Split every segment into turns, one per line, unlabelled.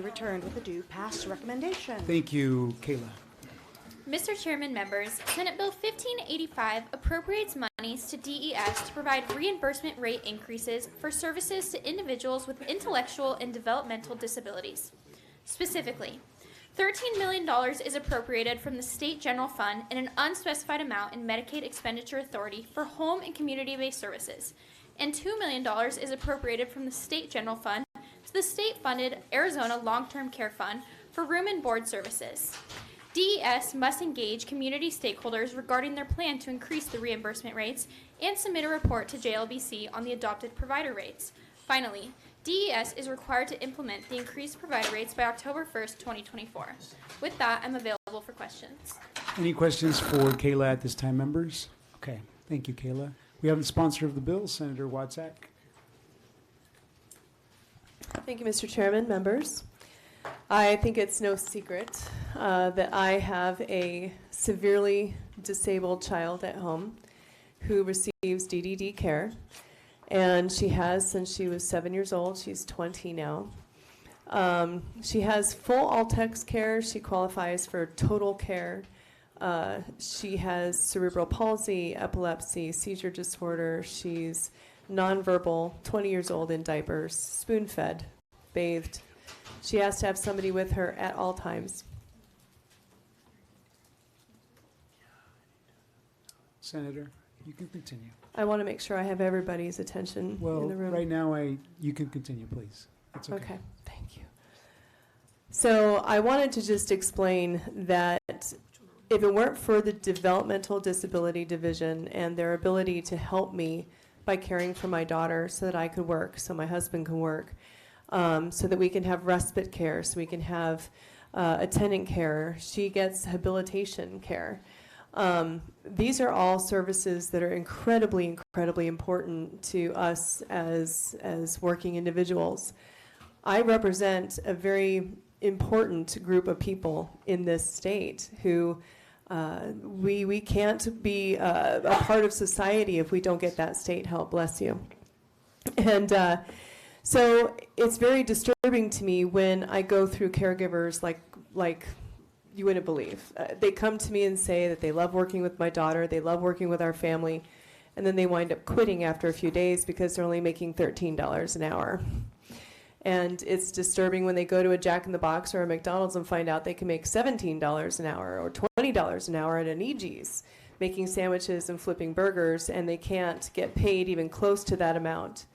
returned with a due pass recommendation.
Thank you, Kayla.
Mr. Chairman, members, Senate Bill 1585 appropriates monies to DES to provide reimbursement rate increases for services to individuals with intellectual and developmental disabilities. Specifically, $13 million is appropriated from the State General Fund and an unspecified amount in Medicaid Expenditure Authority for home and community-based services, and $2 million is appropriated from the State General Fund to the state-funded Arizona Long-Term Care Fund for room and board services. DES must engage community stakeholders regarding their plan to increase the reimbursement rates and submit a report to JLBC on the adopted provider rates. Finally, DES is required to implement the increased provider rates by October 1st, 2024. With that, I'm available for questions.
Any questions for Kayla at this time, members? Okay, thank you, Kayla. We have the sponsor of the bill, Senator Wadzak.
Thank you, Mr. Chairman, members. I think it's no secret that I have a severely disabled child at home who receives DDD care, and she has since she was 7 years old. She's 20 now. She has full all-text care. She qualifies for total care. She has cerebral palsy, epilepsy, seizure disorder. She's nonverbal, 20 years old, in diapers, spoon-fed, bathed. She has to have somebody with her at all times.
Senator, you can continue.
I want to make sure I have everybody's attention in the room.
Right now, you can continue, please. It's okay.
Okay, thank you. So I wanted to just explain that if it weren't for the Developmental Disability Division and their ability to help me by caring for my daughter so that I could work, so my husband can work, so that we can have respite care, so we can have attendant care. She gets habilitation care. These are all services that are incredibly, incredibly important to us as working individuals. I represent a very important group of people in this state who we can't be a part of society if we don't get that state help, bless you. And so it's very disturbing to me when I go through caregivers like you wouldn't believe. They come to me and say that they love working with my daughter, they love working with our family, and then they wind up quitting after a few days because they're only making $13 an hour. And it's disturbing when they go to a Jack in the Box or a McDonald's and find out they can make $17 an hour or $20 an hour at an E.G.'s, making sandwiches and flipping burgers, and they can't get paid even close to that amount.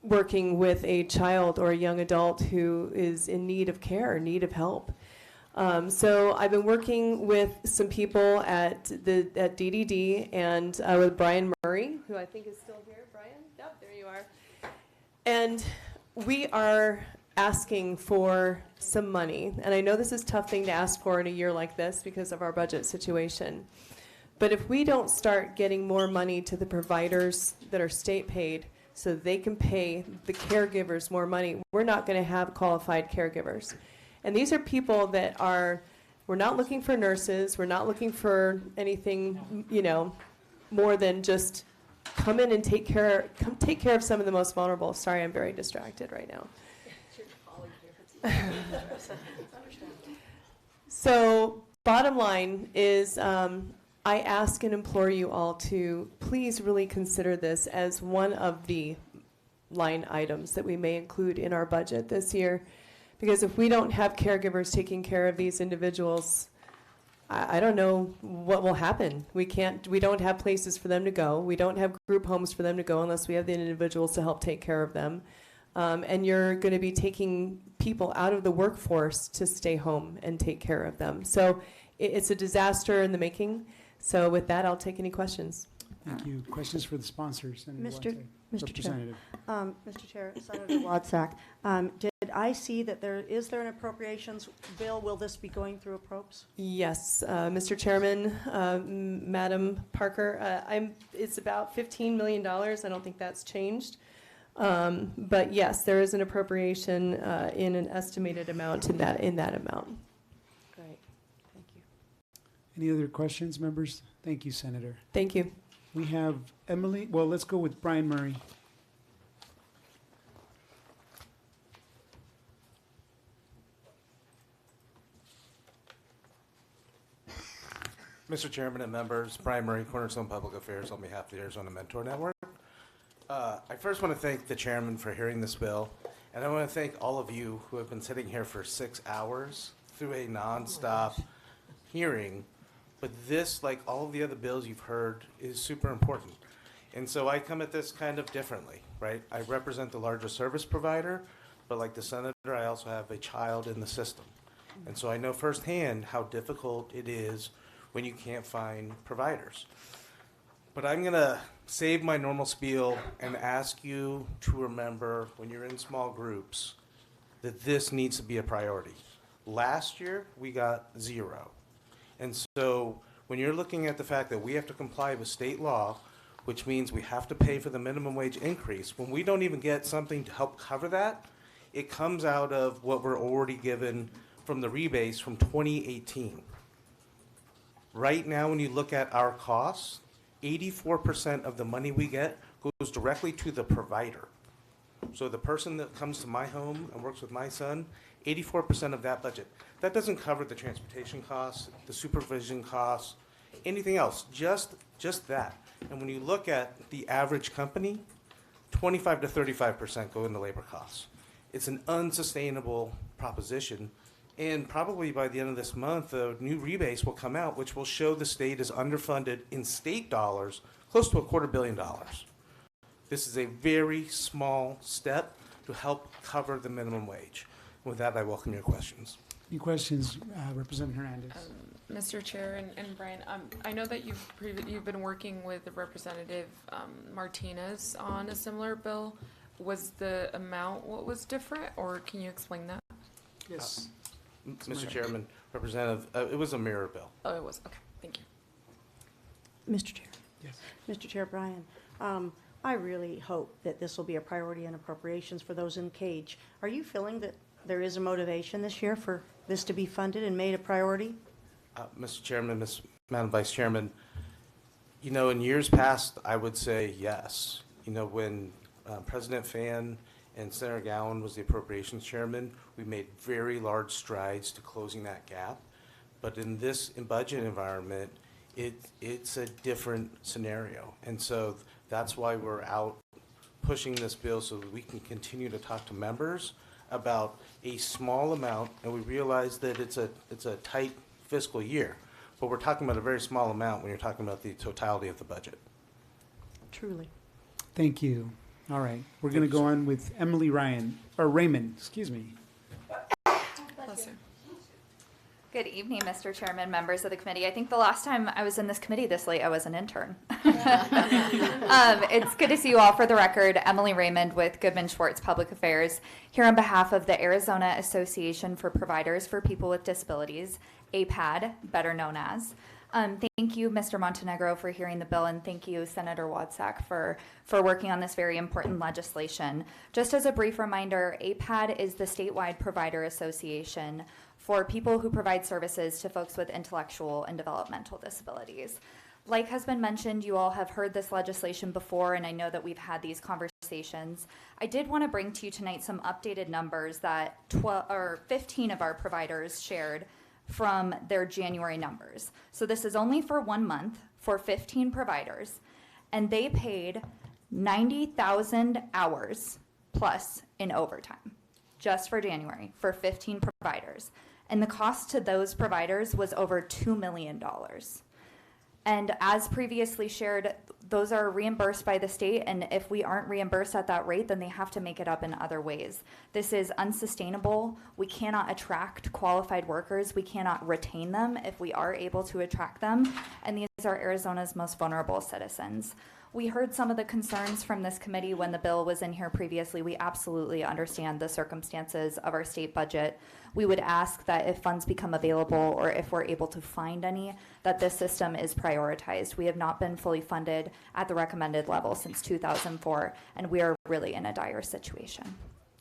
Working with a child or a young adult who is in need of care, need of help. So I've been working with some people at DDD and with Brian Murray, who I think is still here. Brian? Yep, there you are. And we are asking for some money. And I know this is a tough thing to ask for in a year like this because of our budget situation. But if we don't start getting more money to the providers that are state paid so they can pay the caregivers more money, we're not going to have qualified caregivers. And these are people that we're not looking for nurses, we're not looking for anything, more than just come in and take care of some of the most vulnerable. Sorry, I'm very distracted right now. So bottom line is I ask and implore you all to please really consider this as one of the line items that we may include in our budget this year. Because if we don't have caregivers taking care of these individuals, I don't know what will happen. We don't have places for them to go. We don't have group homes for them to go unless we have the individuals to help take care of them. And you're going to be taking people out of the workforce to stay home and take care of them. So it's a disaster in the making. So with that, I'll take any questions.
Thank you. Questions for the sponsors?
Mr. Chair, Mr. Chair, Senator Wadzak, did I see that is there an appropriations bill? Will this be going through appropes?
Yes, Mr. Chairman, Madam Parker, it's about $15 million. I don't think that's changed. But yes, there is an appropriation in an estimated amount in that amount. Great, thank you.
Any other questions, members? Thank you, Senator.
Thank you.
We have Emily. Well, let's go with Brian Murray.
Mr. Chairman and members, Brian Murray, Cornerstone Public Affairs on behalf of the Arizona Mentor Network. I first want to thank the chairman for hearing this bill, and I want to thank all of you who have been sitting here for 6 hours through a nonstop hearing. But this, like all of the other bills you've heard, is super important. And so I come at this kind of differently, right? I represent the largest service provider, but like the senator, I also have a child in the system. And so I know firsthand how difficult it is when you can't find providers. But I'm going to save my normal spiel and ask you to remember when you're in small groups that this needs to be a priority. Last year, we got 0. And so when you're looking at the fact that we have to comply with state law, which means we have to pay for the minimum wage increase, when we don't even get something to help cover that, it comes out of what we're already given from the rebates from 2018. Right now, when you look at our costs, 84% of the money we get goes directly to the provider. So the person that comes to my home and works with my son, 84% of that budget. That doesn't cover the transportation costs, the supervision costs, anything else, just that. And when you look at the average company, 25 to 35% go into labor costs. It's an unsustainable proposition. And probably by the end of this month, the new rebates will come out, which will show the state is underfunded in state dollars, close to $250 million. This is a very small step to help cover the minimum wage. With that, I welcome your questions.
Any questions, Representative Hernandez?
Mr. Chair and Brian, I know that you've been working with Representative Martinez on a similar bill. Was the amount what was different, or can you explain that?
Yes.
Mr. Chairman, Representative, it was a mirror bill.
Oh, it was. Okay, thank you.
Mr. Chair.
Yes.
Mr. Chair, Brian, I really hope that this will be a priority in appropriations for those in Cage. Are you feeling that there is a motivation this year for this to be funded and made a priority?
Mr. Chairman, Madam Vice Chairman, you know, in years past, I would say yes. You know, when President Fan and Senator Gowan was the appropriations chairman, we made very large strides to closing that gap. But in this budget environment, it's a different scenario. And so that's why we're out pushing this bill so that we can continue to talk to members about a small amount, and we realize that it's a tight fiscal year, but we're talking about a very small amount when you're talking about the totality of the budget.
Truly.
Thank you. All right, we're going to go on with Emily Raymond, excuse me.
Bless you.
Good evening, Mr. Chairman, members of the committee. I think the last time I was in this committee this late, I was an intern. It's good to see you all. For the record, Emily Raymond with Goodman Schwartz Public Affairs, here on behalf of the Arizona Association for Providers for People with Disabilities, APAD, better known as. Thank you, Mr. Montenegro, for hearing the bill, and thank you, Senator Wadsack, for working on this very important legislation. Just as a brief reminder, APAD is the statewide provider association for people who provide services to folks with intellectual and developmental disabilities. Like has been mentioned, you all have heard this legislation before, and I know that we've had these conversations. I did want to bring to you tonight some updated numbers that 15 of our providers shared from their January numbers. So this is only for 1 month for 15 providers, and they paid 90,000 hours plus in overtime just for January for 15 providers. And the cost to those providers was over $2 million. And as previously shared, those are reimbursed by the state, and if we aren't reimbursed at that rate, then they have to make it up in other ways. This is unsustainable. We cannot attract qualified workers. We cannot retain them if we are able to attract them, and these are Arizona's most vulnerable citizens. We heard some of the concerns from this committee when the bill was in here previously. We absolutely understand the circumstances of our state budget. We would ask that if funds become available, or if we're able to find any, that this system is prioritized. We have not been fully funded at the recommended level since 2004, and we are really in a dire situation.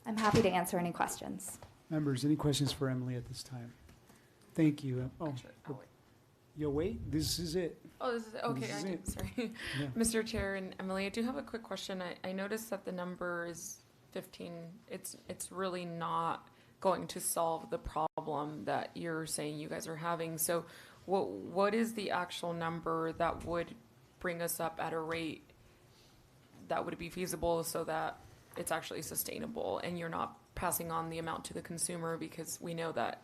I'm happy to answer any questions.
Members, any questions for Emily at this time? Thank you. You'll wait? This is it.
Oh, this is okay.
This is it.
Sorry,
Yeah.
Mr. Chair and Emily, I do have a quick question. I noticed that the number is 15. It's really not going to solve the problem that you're saying you guys are having. So what is the actual number that would bring us up at a rate that would be feasible so that it's actually sustainable and you're not passing on the amount to the consumer, because we know that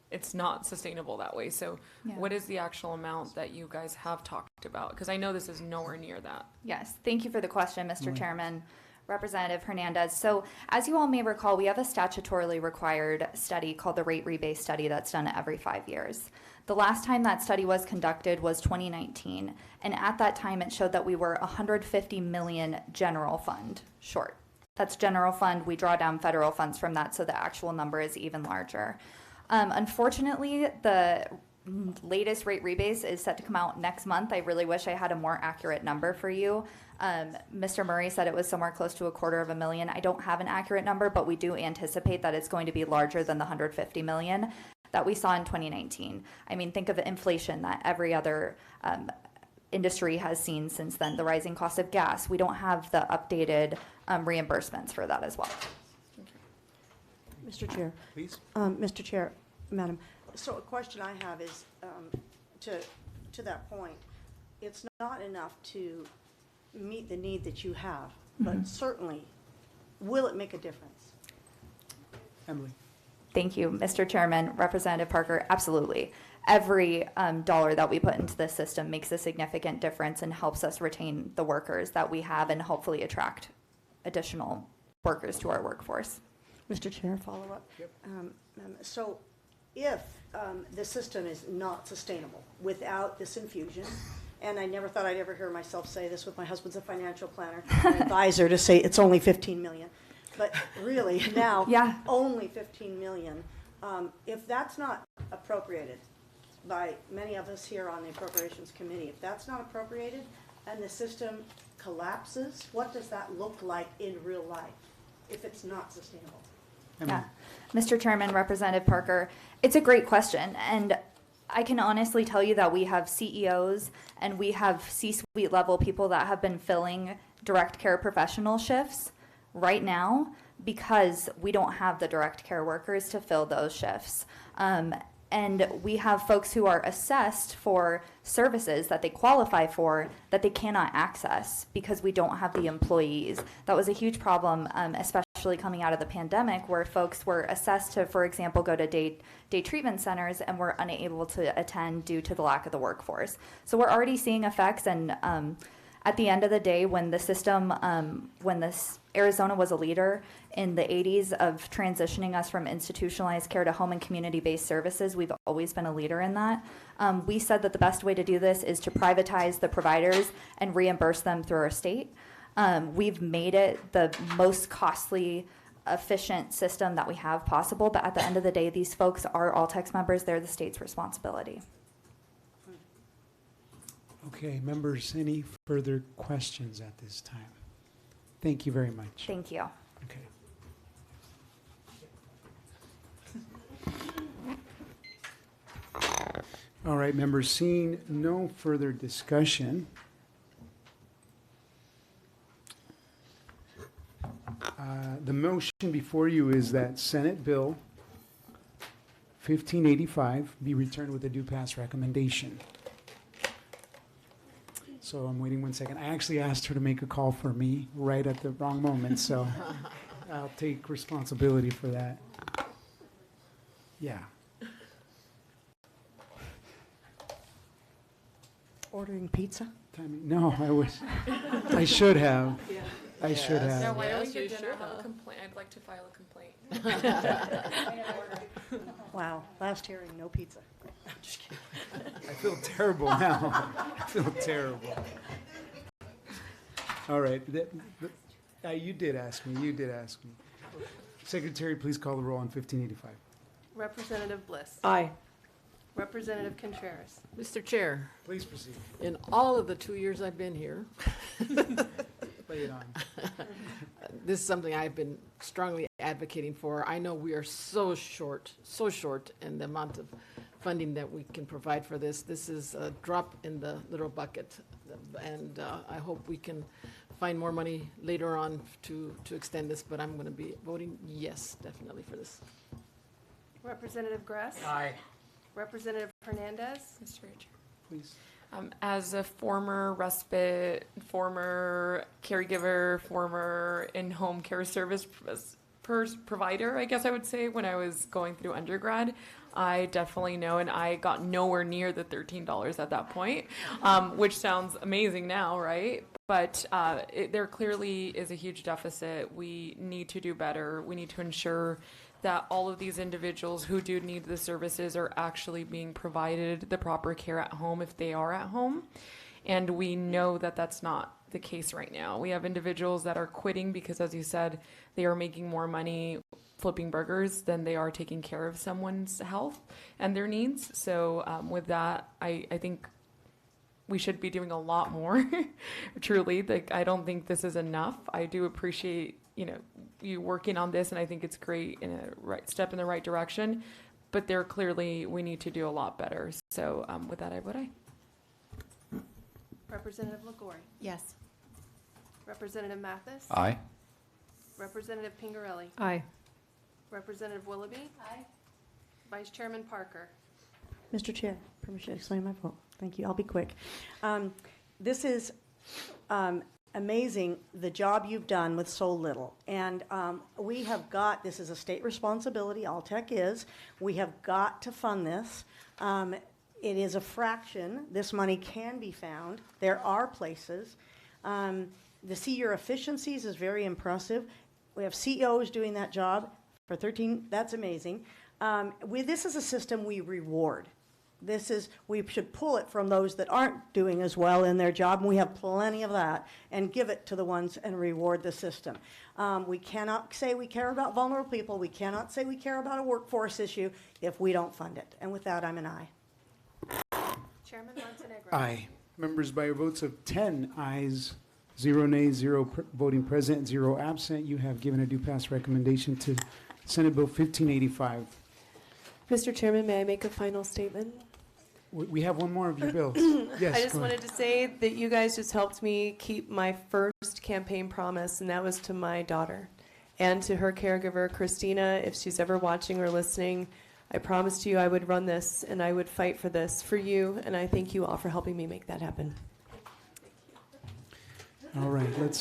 it's not sustainable that way. So
Yeah.
what is the actual amount that you guys have talked about? Because I know this is nowhere near that.
Yes, thank you for the question, Mr. Chairman. Representative Hernandez. So as you all may recall, we have a statutorily required study called the rate rebate study that's done every 5 years. The last time that study was conducted was 2019, and at that time it showed that we were 150 million general fund short. That's general fund. We draw down federal funds from that, so the actual number is even larger. Unfortunately, the latest rate rebase is set to come out next month. I really wish I had a more accurate number for you. Mr. Murray said it was somewhere close to $250,000. I don't have an accurate number, but we do anticipate that it's going to be larger than the 150 million that we saw in 2019. I mean, think of inflation that every other industry has seen since then, the rising cost of gas. We don't have the updated reimbursements for that as well.
Mr. Chair.
Please.
Mr. Chair, Madam, so a question I have is, to that point, it's not enough to meet the need that you have, but certainly, will it make a difference?
Emily.
Thank you, Mr. Chairman. Representative Parker, absolutely. Every dollar that we put into the system makes a significant difference and helps us retain the workers that we have and hopefully attract additional workers to our workforce.
Mr. Chair, follow up.
Yep.
So if the system is not sustainable without this infusion, and I never thought I'd ever hear myself say this with my husband's a financial planner, an advisor, to say it's only 15 million. But really now,
Yeah.
only 15 million. If that's not appropriated by many of us here on the Appropriations Committee, if that's not appropriated and the system collapses, what does that look like in real life if it's not sustainable?
Emily.
Yeah. Mr. Chairman, Representative Parker, it's a great question. And I can honestly tell you that we have CEOs and we have C-suite level people that have been filling direct care professional shifts right now because we don't have the direct care workers to fill those shifts. And we have folks who are assessed for services that they qualify for that they cannot access because we don't have the employees. That was a huge problem, especially coming out of the pandemic, where folks were assessed to, for example, go to day treatment centers and were unable to attend due to the lack of the workforce. So we're already seeing effects, and at the end of the day, when the system, Arizona was a leader in the 80s of transitioning us from institutionalized care to home and community-based services. We've always been a leader in that. We said that the best way to do this is to privatize the providers and reimburse them through our state. We've made it the most costly, efficient system that we have possible, but at the end of the day, these folks are all tax members. They're the state's responsibility.
Okay, members, any further questions at this time? Thank you very much.
Thank you.
Okay. All right, members, seeing no further discussion, the motion before you is that Senate Bill 1585 be returned with a due pass recommendation. So I'm waiting 1 second. I actually asked her to make a call for me right at the wrong moment, so I'll take responsibility for that. Yeah.
Ordering pizza?
Timing. No, I wish. I should have. I should
Now,
have.
why don't we
Yes,
get
you
dinner?
should
I have a
have.
complaint. I'd like to file a complaint.
Wow, last hearing, no pizza. I'm just kidding.
I feel terrible now. I feel terrible. All right. You did ask me. You did ask me. Secretary, please call the roll on 1585.
Representative Bliss.
Aye.
Representative Contreras.
Mr. Chair,
Please proceed.
in all of the 2 years I've been here,
Play it on.
this is something I've been strongly advocating for. I know we are so short in the amount of funding that we can provide for this. This is a drop in the little bucket, and I hope we can find more money later on to extend this, but I'm going to be voting yes, definitely, for this.
Representative Gress.
Aye.
Representative Hernandez.
Mr. Chair.
Please.
As a former respite, former caregiver, former in-home care service provider, I guess I would say, when I was going through undergrad, I definitely know, and I got nowhere near the $13 at that point, which sounds amazing now, right? But there clearly is a huge deficit. We need to do better. We need to ensure that all of these individuals who do need the services are actually being provided the proper care at home if they are at home. And we know that that's not the case right now. We have individuals that are quitting because, as you said, they are making more money flipping burgers than they are taking care of someone's health and their needs. So with that, I think we should be doing a lot more. Truly, like, I don't think this is enough. I do appreciate, you working on this, and I think it's great in a right step in the right direction. But there clearly we need to do a lot better. So with that, I vote aye.
Representative Lagori.
Yes.
Representative Mathis.
Aye.
Representative Pingerelli.
Aye.
Representative Willoughby.
Aye.
Vice Chairman Parker.
Mr. Chair, permission to explain my vote. Thank you. I'll be quick. This is amazing, the job you've done with so little. And we have got, this is a state responsibility, Alltech is. We have got to fund this. It is a fraction. This money can be found. There are places. To see your efficiencies is very impressive. We have CEOs doing that job for 13, that's amazing. This is a system we reward. We should pull it from those that aren't doing as well in their job, and we have plenty of that, and give it to the ones and reward the system. We cannot say we care about vulnerable people. We cannot say we care about a workforce issue if we don't fund it. And with that, I'm an aye.
Chairman Montenegro.
Aye. Members, by your votes of 10 ayes, 0 nays, 0 voting present, 0 absent, you have given a due pass recommendation to Senate Bill 1585.
Mr. Chairman, may I make a final statement?
We have one more of your bills. Yes,
I just
go ahead.
wanted to say that you guys just helped me keep my first campaign promise, and that was to my daughter and to her caregiver, Christina. If she's ever watching or listening, I promised you I would run this and I would fight for this for you, and I thank you all for helping me make that happen.
All right, let's